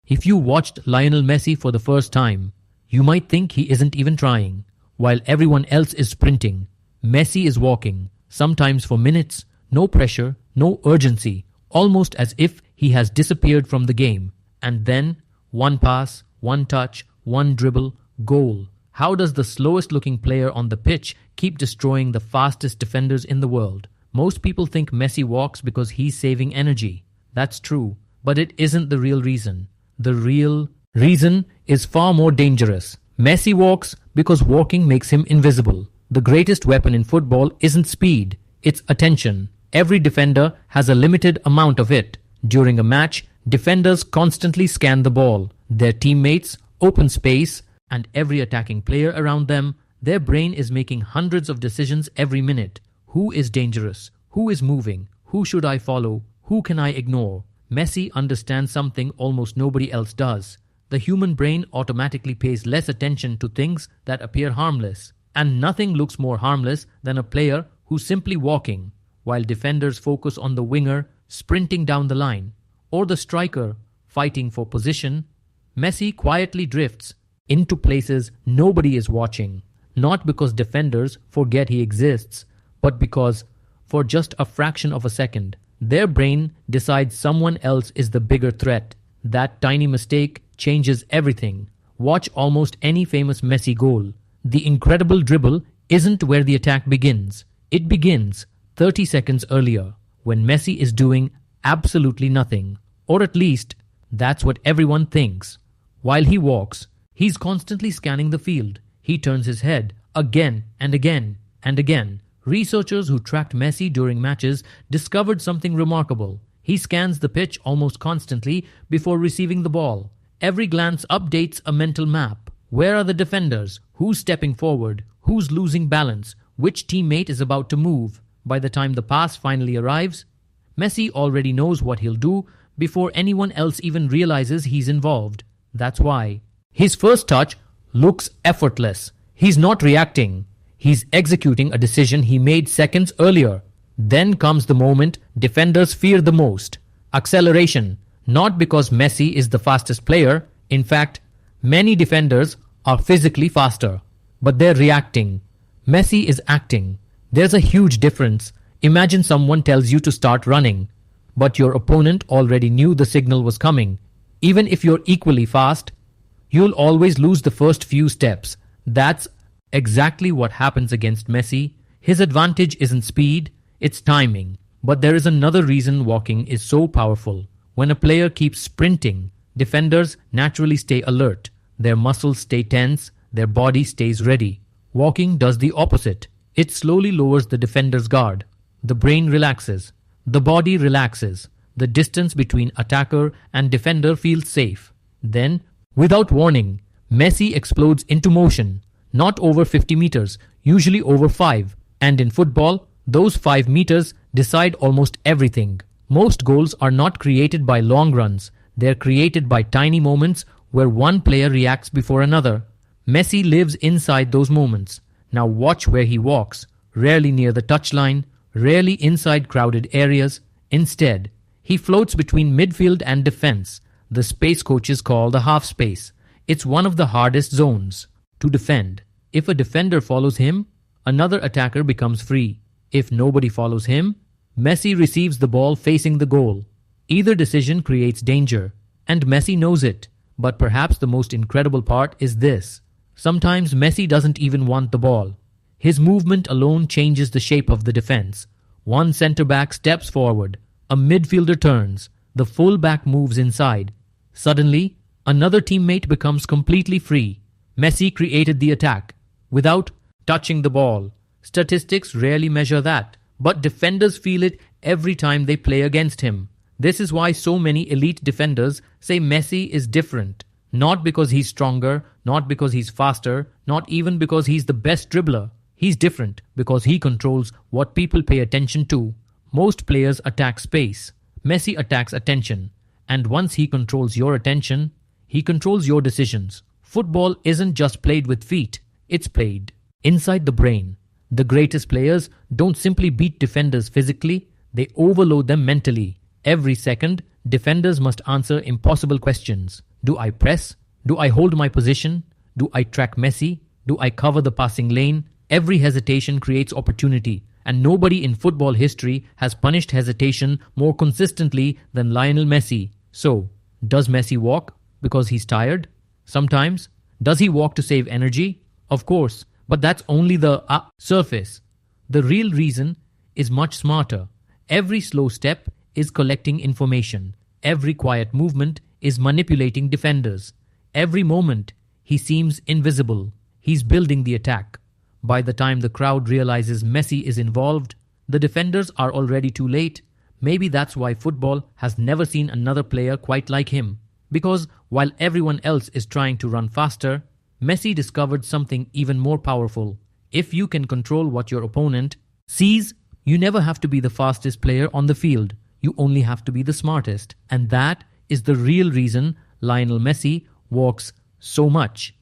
If you watched Lionel Messi for the first time, you might think he isn't even trying. While everyone else is sprinting, Messi is walking, sometimes for minutes, no pressure, no urgency, almost as if he has disappeared from the game. And then, one pass, one touch, one dribble, goal. How does the slowest looking player on the pitch keep destroying the fastest defenders in the world? Most people think Messi walks because he's saving energy. That's true, but it isn't the real reason. The real reason is far more dangerous. Messi walks because walking makes him invisible. The greatest weapon in football isn't speed, it's attention. Every defender has a limited amount of it. During a match, defenders constantly scan the ball, their teammates, open space, and every attacking player around them. Their brain is making hundreds of decisions every minute. Who is dangerous? Who is moving? Who should I follow? Who can I ignore? Messi understands something almost nobody else does. The human brain automatically pays less attention to things that appear harmless. And nothing looks more harmless than a player who's simply walking, while defenders focus on the winger sprinting down the line, or the striker fighting for position. Messi quietly drifts into places nobody is watching, not because defenders forget he exists, but because, for just a fraction of a second, their brain decides someone else is the bigger threat. That tiny mistake changes everything. Watch almost any famous Messi goal. The incredible dribble isn't where the attack begins. It begins 30 seconds earlier, when Messi is doing absolutely nothing. Or at least, that's what everyone thinks. While he walks, he's constantly scanning the field. He turns his head again and again and again. Researchers who tracked Messi during matches discovered something remarkable. He scans the pitch almost constantly before receiving the ball. Every glance updates a mental map. Where are the defenders? Who's stepping forward? Who's losing balance? Which teammate is about to move? By the time the pass finally arrives, Messi already knows what he'll do before anyone else even realizes he's involved. That's why his first touch looks effortless. He's not reacting. He's executing a decision he made seconds earlier. Then comes the moment defenders fear the most. Acceleration. Not because Messi is the fastest player. In fact, many defenders are physically faster, but they're reacting. Messi is acting. There's a huge difference. Imagine someone tells you to start running, but your opponent already knew the signal was coming. Even if you're equally fast, you'll always lose the first few steps. That's exactly what happens against Messi. His advantage isn't speed, it's timing. But there is another reason walking is so powerful. When a player keeps sprinting, defenders naturally stay alert. Their muscles stay tense, their body stays ready. Walking does the opposite. It slowly lowers the defender's guard. The brain relaxes. The body relaxes. The distance between attacker and defender feels safe. Then, without warning, Messi explodes into motion. Not over 50 meters, usually over 5. And in football, those 5 meters decide almost everything. Most goals are not created by long runs. They're created by tiny moments where one player reacts before another. Messi lives inside those moments. Now watch where he walks. Rarely near the touchline, rarely inside crowded areas. Instead, he floats between midfield and defense. The space coaches call the half space. It's one of the hardest zones to defend. If a defender follows him, another attacker becomes free. If nobody follows him, Messi receives the ball facing the goal. Either decision creates danger, and Messi knows it. But perhaps the most incredible part is this. Sometimes Messi doesn't even want the ball. His movement alone changes the shape of the defense. One centre-back steps forward, a midfielder turns, the full-back moves inside. Suddenly, another teammate becomes completely free. Messi created the attack without touching the ball. Statistics rarely measure that, but defenders feel it every time they play against him. This is why so many elite defenders say Messi is different. Not because he's stronger, not because he's faster, not even because he's the best dribbler. He's different because he controls what people pay attention to. Most players attack space. Messi attacks attention. And once he controls your attention, he controls your decisions. Football isn't just played with feet. It's played inside the brain. The greatest players don't simply beat defenders physically, they overload them mentally. Every second, defenders must answer impossible questions. Do I press? Do I hold my position? Do I track Messi? Do I cover the passing lane? Every hesitation creates opportunity, and nobody in football history has punished hesitation more consistently than Lionel Messi. So, does Messi walk because he's tired? Sometimes. Does he walk to save energy? Of course, but that's only the surface. The real reason is much smarter. Every slow step is collecting information. Every quiet movement is manipulating defenders. Every moment, he seems invisible. He's building the attack. By the time the crowd realizes Messi is involved, the defenders are already too late. Maybe that's why football has never seen another player quite like him. Because while everyone else is trying to run faster, Messi discovered something even more powerful. If you can control what your opponent sees, you never have to be the fastest player on the field. You only have to be the smartest. And that is the real reason Lionel Messi walks so much.